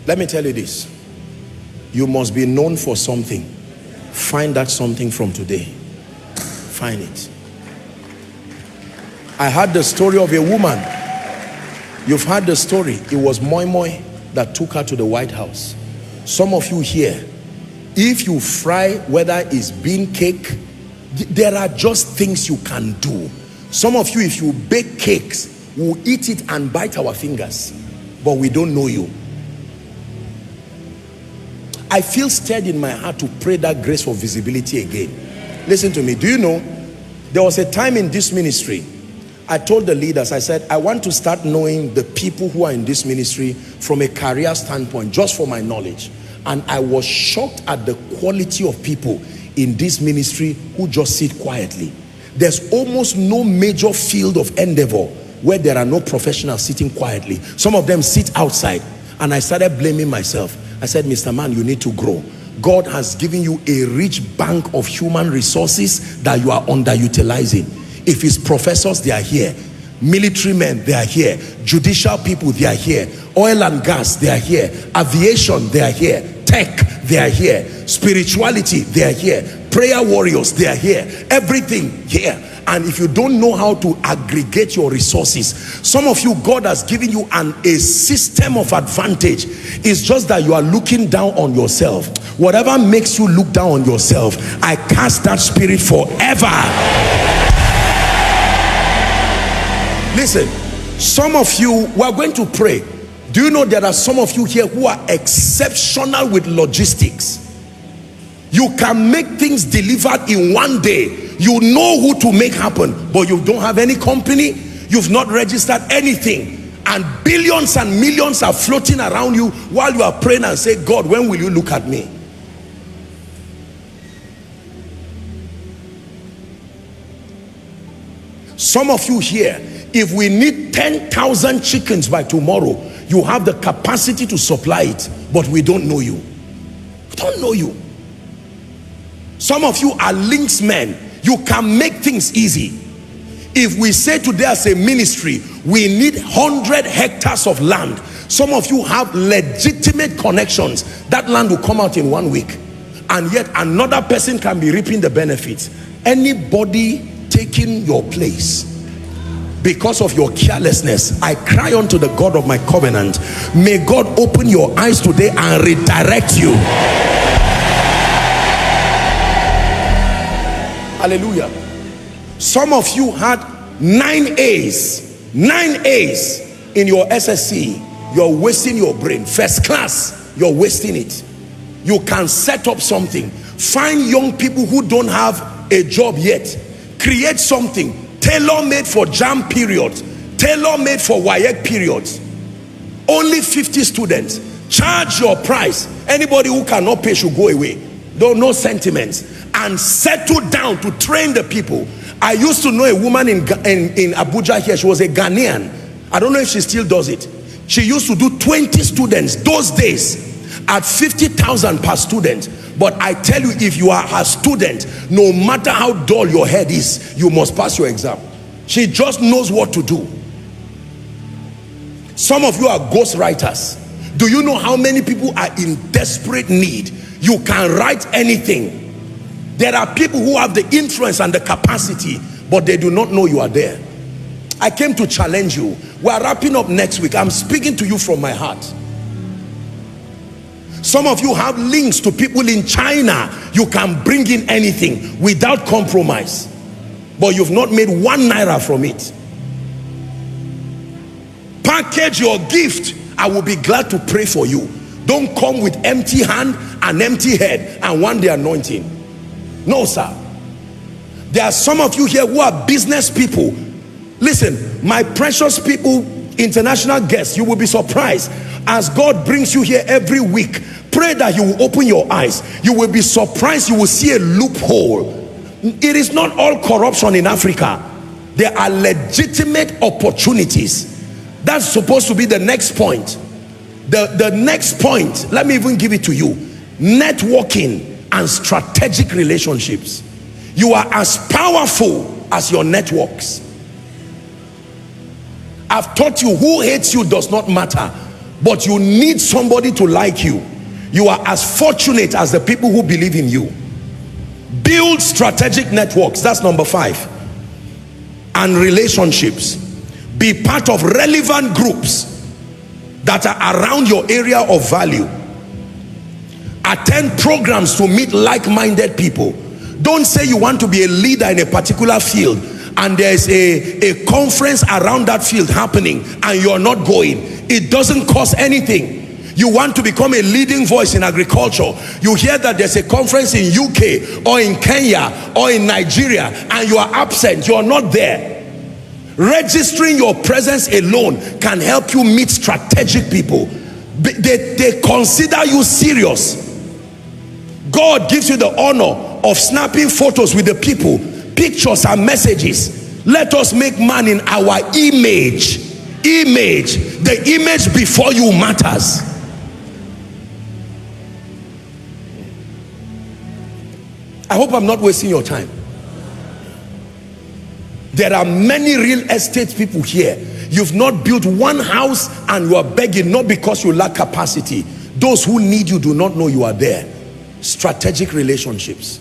Let me tell you this. You must be known for something. Find that something from today. Find it. I heard the story of a woman. You've heard the story. It was Moi Moi that took her to the White House. Some of you here, if you fry, whether it's bean cake, there are just things you can do. Some of you, if you bake cakes, we'll eat it and bite our fingers, but we don't know you. I feel stirred in my heart to pray that grace for visibility again. Listen to me. Do you know, there was a time in this ministry, I told the leaders, I said, I want to start knowing the people who are in this ministry from a career standpoint, just for my knowledge. And I was shocked at the quality of people in this ministry who just sit quietly. There's almost no major field of endeavor where there are no professionals sitting quietly. Some of them sit outside. And I started blaming myself. I said, Mr. Man, you need to grow. God has given you a rich bank of human resources that you are underutilizing. If it's professors, they are here. Military men, they are here. Judicial people, they are here. Oil and gas, they are here. Aviation, they are here. Tech, they are here. Spirituality, they are here. Prayer warriors, they are here. Everything here. And if you don't know how to aggregate your resources, some of you, God has given you a system of advantage. It's just that you are looking down on yourself. Whatever makes you look down on yourself, I cast that spirit forever. Listen, some of you, we are going to pray. Do you know there are some of you here who are exceptional with logistics? You can make things delivered in one day. You know who to make happen, but you don't have any company. You've not registered anything, and billions and millions are floating around you while you are praying and say, God, when will you look at me? Some of you here, if we need 10,000 chickens by tomorrow, you have the capacity to supply it, but we don't know you. We don't know you. Some of you are links men. You can make things easy. If we say today as a ministry, we need 100 hectares of land. Some of you have legitimate connections. That land will come out in 1 week. And yet another person can be reaping the benefits. Anybody taking your place because of your carelessness, I cry unto the God of my covenant. May God open your eyes today and redirect you. Hallelujah. Some of you had 9 A's in your SSC. You're wasting your brain. First class, you're wasting it. You can set up something. Find young people who don't have a job yet. Create something tailor-made for JAM periods, tailor-made for WAEC periods. Only 50 students. Charge your price. Anybody who cannot pay should go away. No sentiments. And settle down to train the people. I used to know a woman in Abuja here. She was a Ghanaian. I don't know if she still does it. She used to do 20 students those days at 50,000 per student. But I tell you, if you are a student, no matter how dull your head is, you must pass your exam. She just knows what to do. Some of you are ghostwriters. Do you know how many people are in desperate need? You can write anything. There are people who have the influence and the capacity, but they do not know you are there. I came to challenge you. We are wrapping up next week. I'm speaking to you from my heart. Some of you have links to people in China. You can bring in anything without compromise, but you've not made 1 naira from it. Package your gift. I will be glad to pray for you. Don't come with empty hand and empty head and one day anointing. No, sir. There are some of you here who are business people. Listen, my precious people, international guests, you will be surprised as God brings you here every week. Pray that He will open your eyes. You will be surprised. You will see a loophole. It is not all corruption in Africa. There are legitimate opportunities. That's supposed to be the next point. The next point, let me even give it to you. Networking and strategic relationships. You are as powerful as your networks. I've taught you, who hates you does not matter, but you need somebody to like you. You are as fortunate as the people who believe in you. Build strategic networks. That's number 5. And relationships. Be part of relevant groups that are around your area of value. Attend programs to meet like-minded people. Don't say you want to be a leader in a particular field and there's a conference around that field happening and you're not going. It doesn't cost anything. You want to become a leading voice in agriculture. You hear that there's a conference in UK or in Kenya or in Nigeria and you are absent, you are not there. Registering your presence alone can help you meet strategic people. They consider you serious. God gives you the honor of snapping photos with the people, pictures and messages. Let us make man in our image. The image before you matters. I hope I'm not wasting your time. There are many real estate people here. You've not built one house and you are begging, not because you lack capacity. Those who need you do not know you are there. Strategic relationships.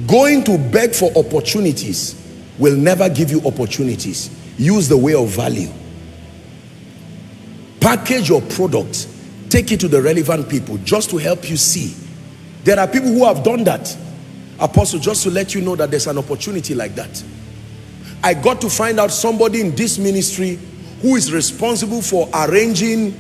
Going to beg for opportunities will never give you opportunities. Use the way of value. Package your product. Take it to the relevant people just to help you see. There are people who have done that. Apostle, just to let you know that there's an opportunity like that. I got to find out somebody in this ministry who is responsible for arranging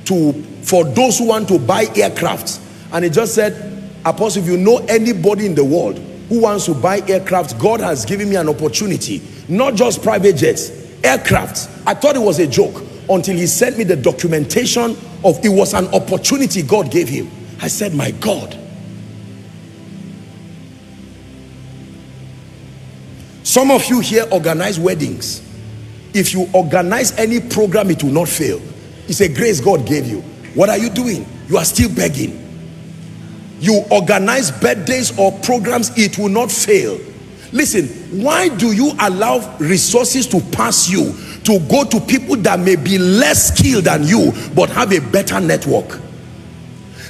for those who want to buy aircrafts. And he just said, Apostle, if you know anybody in the world who wants to buy aircraft, God has given me an opportunity. Not just private jets, aircraft. I thought it was a joke until he sent me the documentation of it was an opportunity God gave him. I said, my God. Some of you here organize weddings. If you organize any program, it will not fail. It's a grace God gave you. What are you doing? You are still begging. You organize birthdays or programs, it will not fail. Listen, why do you allow resources to pass you to go to people that may be less skilled than you but have a better network?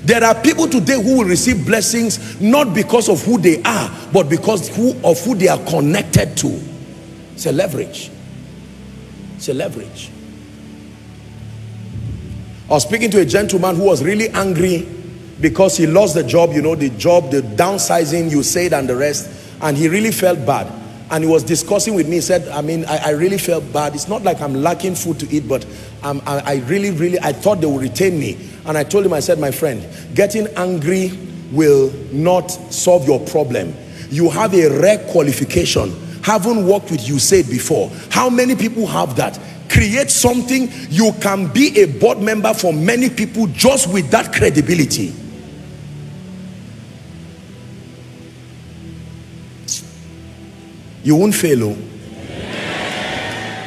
There are people today who will receive blessings not because of who they are, but because of who they are connected to. It's a leverage. It's a leverage. I was speaking to a gentleman who was really angry because he lost the job, you know, the downsizing, you said, and the rest, and he really felt bad. And he was discussing with me. He said, I really felt bad. It's not like I'm lacking food to eat, but I thought they would retain me. And I told him, I said, my friend, getting angry will not solve your problem. You have a rare qualification. Haven't worked with USAID before. How many people have that? Create something. You can be a board member for many people just with that credibility. You won't fail. Oh.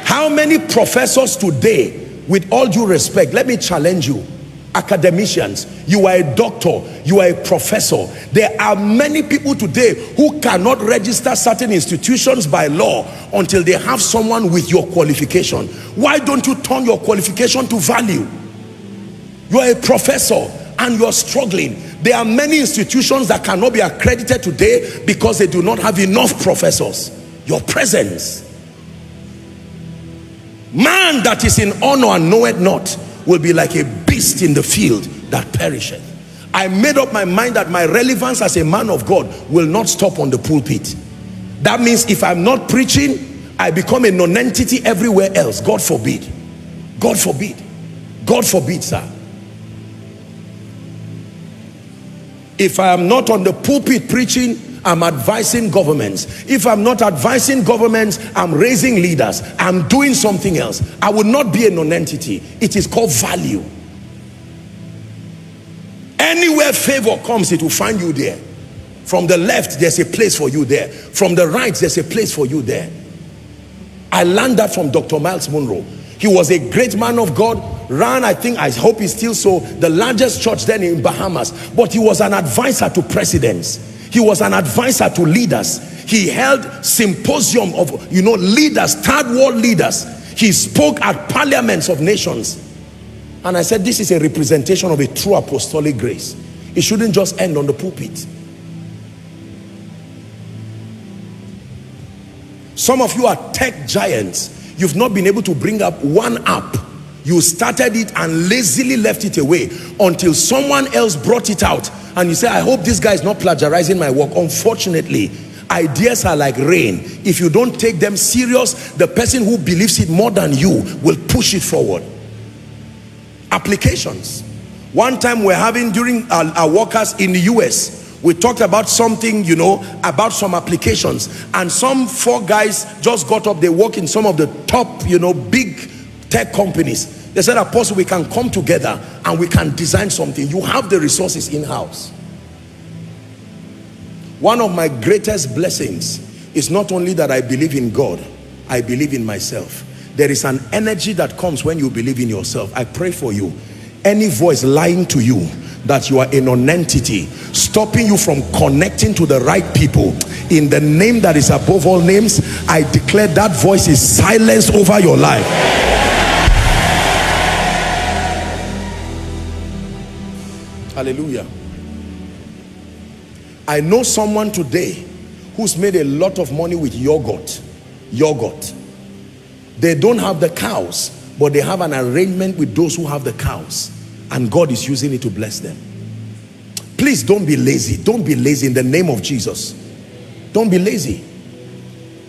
How many professors today, with all due respect, let me challenge you, academicians, you are a doctor, you are a professor. There are many people today who cannot register certain institutions by law until they have someone with your qualification. Why don't you turn your qualification to value? You are a professor and you are struggling. There are many institutions that cannot be accredited today because they do not have enough professors. Your presence. Man that is in honor and knoweth not will be like a beast in the field that perisheth. I made up my mind that my relevance as a man of God will not stop on the pulpit. That means if I'm not preaching, I become a non-entity everywhere else. God forbid. God forbid. God forbid, sir. If I am not on the pulpit preaching, I'm advising governments. If I'm not advising governments, I'm raising leaders. I'm doing something else. I will not be a non-entity. It is called value. Anywhere favor comes, it will find you there. From the left, there's a place for you there. From the right, there's a place for you there. I learned that from Dr. Miles Monroe. He was a great man of God, ran, I hope he's still so, the largest church then in Bahamas. But he was an advisor to presidents. He was an advisor to leaders. He held symposium of, leaders, third world leaders. He spoke at parliaments of nations. And I said, this is a representation of a true apostolic grace. It shouldn't just end on the pulpit. Some of you are tech giants. You've not been able to bring up one app. You started it and lazily left it away until someone else brought it out. And you say, I hope this guy is not plagiarizing my work. Unfortunately, ideas are like rain. If you don't take them serious, the person who believes it more than you will push it forward. Applications. One time we're having, during our workers in the US, we talked about something, you know, about some applications, and some 4 guys just got up. They work in some of the top, you know, big tech companies. They said, Apostle, we can come together and we can design something. You have the resources in-house. One of my greatest blessings is not only that I believe in God, I believe in myself. There is an energy that comes when you believe in yourself. I pray for you. Any voice lying to you that you are a non-entity, stopping you from connecting to the right people, in the name that is above all names, I declare that voice is silenced over your life. Hallelujah. I know someone today who's made a lot of money with yogurt. They don't have the cows, but they have an arrangement with those who have the cows, and God is using it to bless them. Please don't be lazy. Don't be lazy in the name of Jesus. Don't be lazy.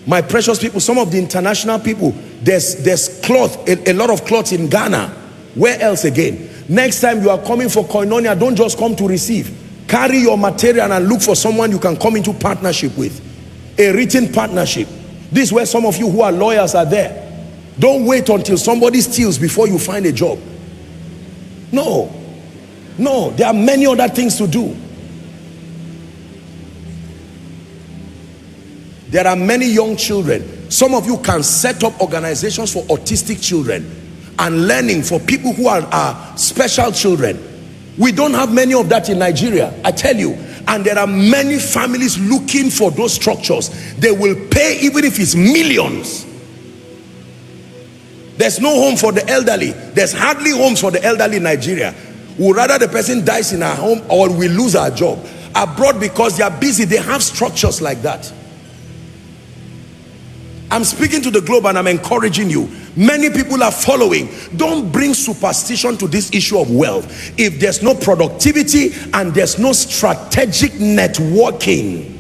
My precious people, some of the international people, there's cloth, a lot of cloths in Ghana. Where else again? Next time you are coming for Koinonia, don't just come to receive. Carry your material and look for someone you can come into partnership with. A written partnership. This is where some of you who are lawyers are there. Don't wait until somebody steals before you find a job. No, there are many other things to do. There are many young children. Some of you can set up organizations for autistic children and learning for people who are special children. We don't have many of that in Nigeria, I tell you. And there are many families looking for those structures. They will pay even if it's millions. There's no home for the elderly. There's hardly homes for the elderly in Nigeria. We'd rather the person dies in our home or we lose our job. Abroad, because they are busy, they have structures like that. I'm speaking to the globe and I'm encouraging you. Many people are following. Don't bring superstition to this issue of wealth. If there's no productivity and there's no strategic networking.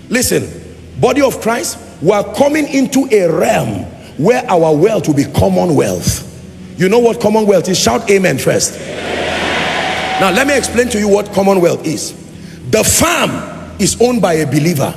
Listen, body of Christ, we are coming into a realm where our wealth will be commonwealth. You know what commonwealth is? Shout amen first. Amen. Now let me explain to you what commonwealth is. The farm is owned by a believer.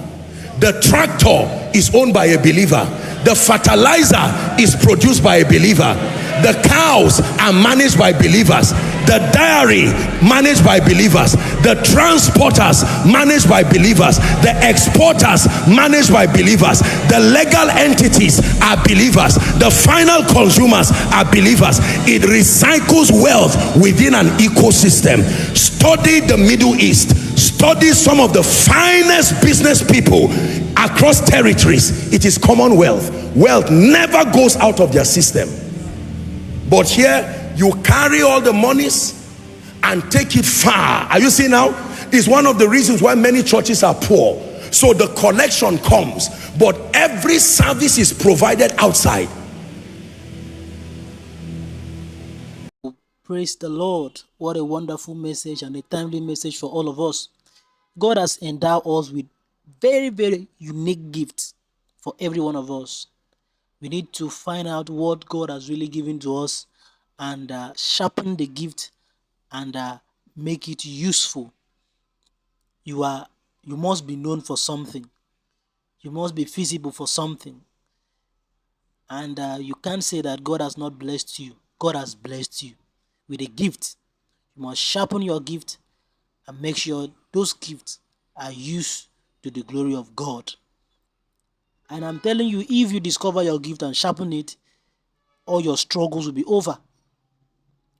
The tractor is owned by a believer. The fertilizer is produced by a believer. The cows are managed by believers. The dairy managed by believers. The transporters managed by believers. The exporters managed by believers. The legal entities are believers. The final consumers are believers. It recycles wealth within an ecosystem. Study the Middle East. Study some of the finest business people across territories. It is commonwealth. Wealth never goes out of their system. But here you carry all the monies and take it far. Are you seeing now? It's one of the reasons why many churches are poor. So the collection comes, but every service is provided outside. Praise the Lord. What a wonderful message and a timely message for all of us. God has endowed us with very, very unique gifts for every one of us. We need to find out what God has really given to us and sharpen the gift and make it useful. You must be known for something. You must be feasible for something. And you can't say that God has not blessed you. God has blessed you with a gift. You must sharpen your gift and make sure those gifts are used to the glory of God. And I'm telling you, if you discover your gift and sharpen it, all your struggles will be over.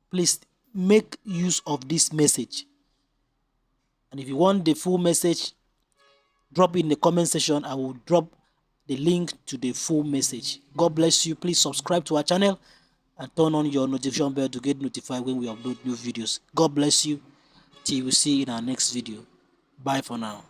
Please make use of this message. And if you want the full message, drop it in the comment section. I will drop the link to the full message. God bless you. Please subscribe to our channel and turn on your notification bell to get notified when we upload new videos. God bless you. Till we see you in our next video. Bye for now.